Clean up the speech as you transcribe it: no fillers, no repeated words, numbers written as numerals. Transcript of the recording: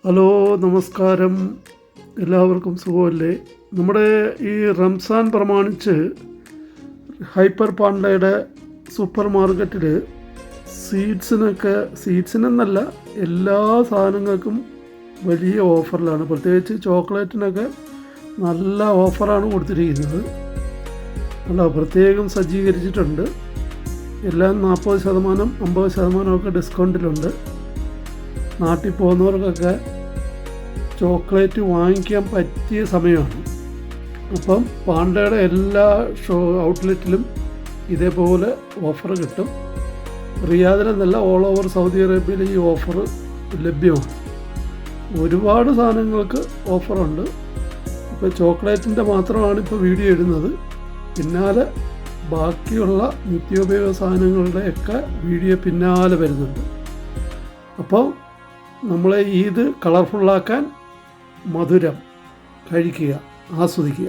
Hello, നമസ്കാരം. എല്ലാവർക്കും സുഖമല്ലേ? നമ്മുടെ ഈ റംസാൻ പ്രമാണിച്ച് ഹൈപ്പർ പാണ്ടയുടെ സൂപ്പർ മാർക്കറ്റിൽ സീഡ്സിനെന്നല്ല എല്ലാ സാധനങ്ങൾക്കും വലിയ ഓഫറിലാണ്. പ്രത്യേകിച്ച് ചോക്ലേറ്റിനൊക്കെ നല്ല ഓഫറാണ് കൊടുത്തിരിക്കുന്നത്. പ്രത്യേകം സജ്ജീകരിച്ചിട്ടുണ്ട്. എല്ലാം 40%, 50% ഡിസ്കൗണ്ടിലുണ്ട്. നാട്ടിൽ പോകുന്നവർക്കൊക്കെ ചോക്ലേറ്റ് വാങ്ങിക്കാൻ പറ്റിയ സമയമാണ്. അപ്പം പാണ്ടയുടെ എല്ലാ ഔട്ട്ലെറ്റിലും ഇതേപോലെ ഓഫർ കിട്ടും. റിയാദിലെന്നല്ല, ഓൾ ഓവർ സൗദി അറേബ്യയിൽ ഈ ഓഫർ ലഭ്യമാണ്. ഒരുപാട് സാധനങ്ങൾക്ക് ഓഫറുണ്ട്. ഇപ്പോൾ ചോക്ലേറ്റിൻ്റെ മാത്രമാണ് ഇപ്പോൾ വീഡിയോ ഇടുന്നത്. പിന്നാലെ ബാക്കിയുള്ള നിത്യോപയോഗ സാധനങ്ങളുടെയൊക്കെ വീഡിയോ പിന്നാലെ വരുന്നുണ്ട്. അപ്പോൾ നമ്മളെ ഈദ് കളർഫുള്ളാക്കാൻ മധുരം കഴിക്കുക, ആസ്വദിക്കുക.